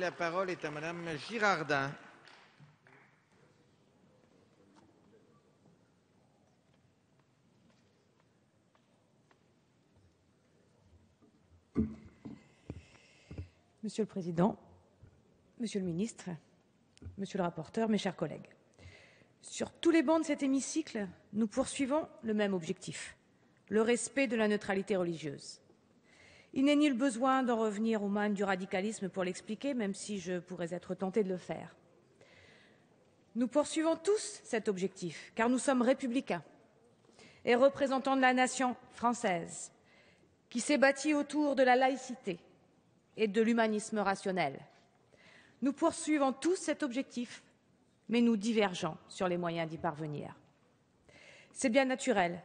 La parole est à Madame Girardin. Monsieur le Président, Monsieur le Ministre, Monsieur le rapporteur, mes chers collègues. Sur tous les bancs de cet hémicycle, nous poursuivons le même objectif, le respect de la neutralité religieuse. Il n'est nul besoin d'en revenir aux mannes du radicalisme pour l'expliquer, même si je pourrais être tentée de le faire. Nous poursuivons tous cet objectif, car nous sommes républicains et représentants de la nation française, qui s'est bâtie autour de la laïcité et de l'humanisme rationnel. Nous poursuivons tous cet objectif, mais nous divergeons sur les moyens d'y parvenir. C'est bien naturel,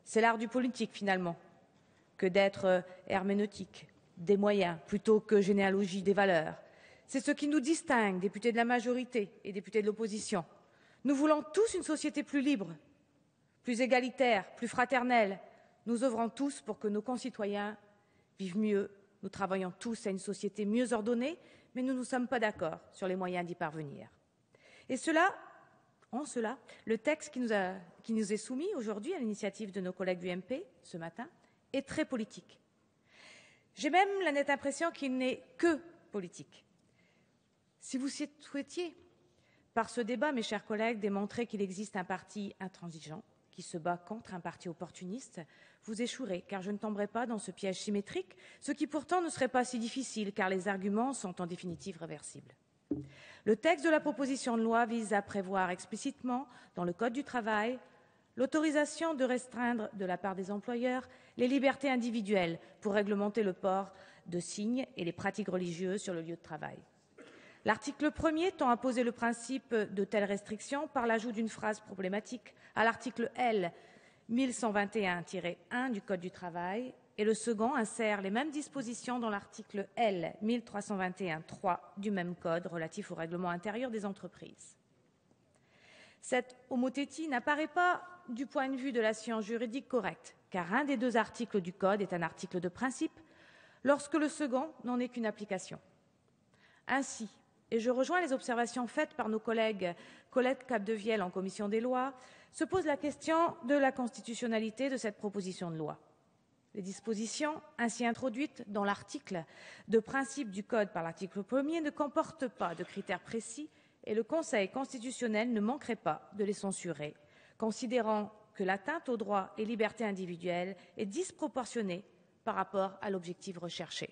c'est l'art du politique finalement, que d'être herméneutique des moyens plutôt que généalogie des valeurs. C'est ce qui nous distingue, députés de la majorité et députés de l'opposition. Nous voulons tous une société plus libre, plus égalitaire, plus fraternelle. Nous œuvrons tous pour que nos concitoyens vivent mieux. Nous travaillons tous à une société mieux ordonnée, mais nous ne sommes pas d'accord sur les moyens d'y parvenir. Et en cela, le texte qui nous est soumis aujourd'hui à l'initiative de nos collègues du MP ce matin est très politique. J'ai même la nette impression qu'il n'est que politique. Si vous souhaitiez, par ce débat, mes chers collègues, démontrer qu'il existe un parti intransigeant qui se bat contre un parti opportuniste, vous échouerez, car je ne tomberai pas dans ce piège symétrique, ce qui pourtant ne serait pas si difficile, car les arguments sont en définitive réversibles. Le texte de la proposition de loi vise à prévoir explicitement, dans le Code du travail, l'autorisation de restreindre, de la part des employeurs, les libertés individuelles pour réglementer le port de signes et les pratiques religieuses sur le lieu de travail. L'article 1er tend à poser le principe de telles restrictions par l'ajout d'une phrase problématique à l'article L. 1121-1 du Code du travail et le second insère les mêmes dispositions dans l'article L. 1321-3 du même Code relatif au règlement intérieur des entreprises. Cette homothétie n'apparaît pas du point de vue de la science juridique correcte, car un des deux articles du Code est un article de principe, lorsque le second n'en est qu'une application. Ainsi, et je rejoins les observations faites par nos collègues Colette Capdevielle en commission des lois, se pose la question de la constitutionnalité de cette proposition de loi. Les dispositions ainsi introduites dans l'article de principe du Code par l'article 1er ne comportent pas de critères précis et le Conseil constitutionnel ne manquerait pas de les censurer, considérant que l'atteinte aux droits et libertés individuelles est disproportionnée par rapport à l'objectif recherché.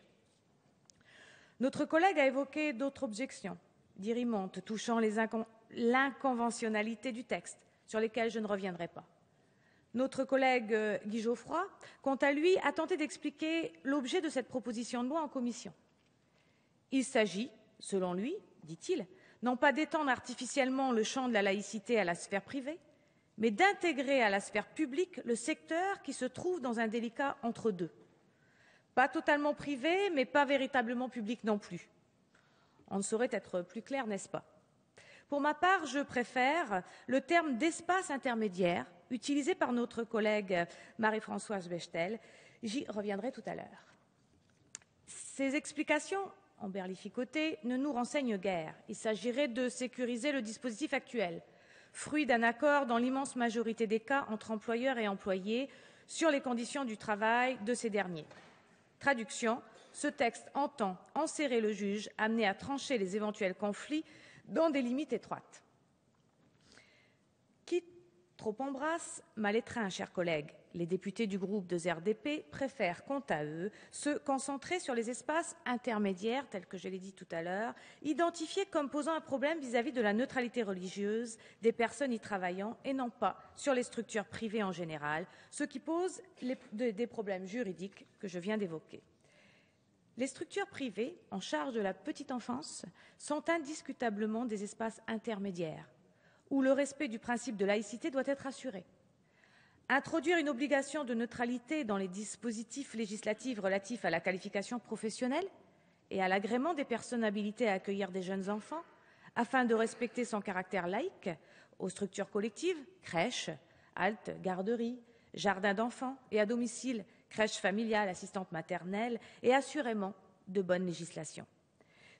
Notre collègue a évoqué d'autres objections dirimantes touchant l'inconventionnalité du texte, sur lesquelles je ne reviendrai pas. Notre collègue Guy Geoffroy, quant à lui, a tenté d'expliquer l'objet de cette proposition de loi en commission. Il s'agit, selon lui, dit-il, non pas d'étendre artificiellement le champ de la laïcité à la sphère privée, mais d'intégrer à la sphère publique le secteur qui se trouve dans un délicat entre-deux. Pas totalement privé, mais pas véritablement public non plus. On ne saurait être plus clair, n'est-ce pas? Pour ma part, je préfère le terme d'espace intermédiaire utilisé par notre collègue Marie-Françoise Bechtel. J'y reviendrai tout à l'heure. Ces explications, emberlificotées, ne nous renseignent guère. Il s'agirait de sécuriser le dispositif actuel, fruit d'un accord dans l'immense majorité des cas entre employeurs et employés sur les conditions du travail de ces derniers. Traduction, ce texte entend enserrer le juge, amené à trancher les éventuels conflits dans des limites étroites. Qui trop embrasse, mal étreint, chers collègues. Les députés du groupe de RDP préfèrent, quant à eux, se concentrer sur les espaces intermédiaires, tels que je l'ai dit tout à l'heure, identifiés comme posant un problème vis-à-vis de la neutralité religieuse des personnes y travaillant et non pas sur les structures privées en général, ce qui pose des problèmes juridiques que je viens d'évoquer. Les structures privées en charge de la petite enfance sont indiscutablement des espaces intermédiaires où le respect du principe de laïcité doit être assuré. Introduire une obligation de neutralité dans les dispositifs législatifs relatifs à la qualification professionnelle et à l'agrément des personnes habilitées à accueillir des jeunes enfants, afin de respecter son caractère laïque aux structures collectives, crèches, haltes, garderies, jardins d'enfants et à domicile, crèches familiales, assistantes maternelles et assurément de bonne législation.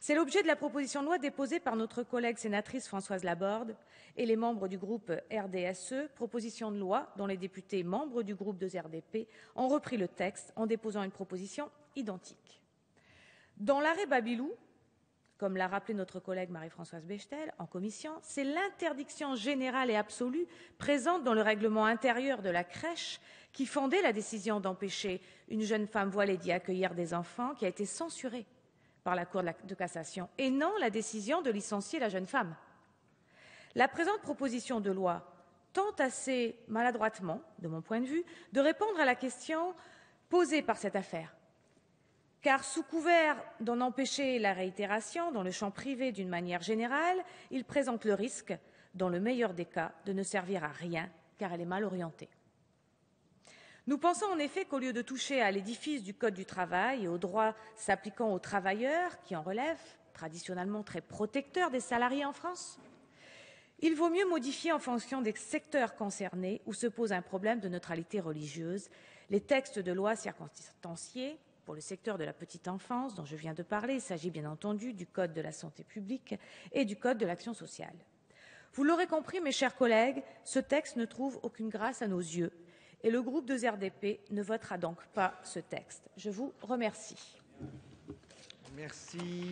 C'est l'objet de la proposition de loi déposée par notre collègue sénatrice Françoise Laborde et les membres du groupe RDSE, proposition de loi dont les députés membres du groupe de RDP ont repris le texte en déposant une proposition identique. Dans l'arrêt Babilou, comme l'a rappelé notre collègue Marie-Françoise Bechtel en commission, c'est l'interdiction générale et absolue présente dans le règlement intérieur de la crèche qui fondait la décision d'empêcher une jeune femme voilée d'y accueillir des enfants qui a été censurée par la Cour de cassation, et non la décision de licencier la jeune femme. La présente proposition de loi tente assez maladroitement, de mon point de vue, de répondre à la question posée par cette affaire. Car sous couvert d'en empêcher la réitération dans le champ privé d'une manière générale, il présente le risque, dans le meilleur des cas, de ne servir à rien, car elle est mal orientée. Nous pensons en effet qu'au lieu de toucher à l'édifice du Code du travail et aux droits s'appliquant aux travailleurs, qui en relèvent, traditionnellement très protecteurs des salariés en France, il vaut mieux modifier en fonction des secteurs concernés où se pose un problème de neutralité religieuse les textes de loi circonstanciés. Pour le secteur de la petite enfance dont je viens de parler, il s'agit bien entendu du Code de la santé publique et du Code de l'action sociale. Vous l'aurez compris, mes chers collègues, ce texte ne trouve aucune grâce à nos yeux et le groupe de RDP ne votera donc pas ce texte. Je vous remercie. Merci.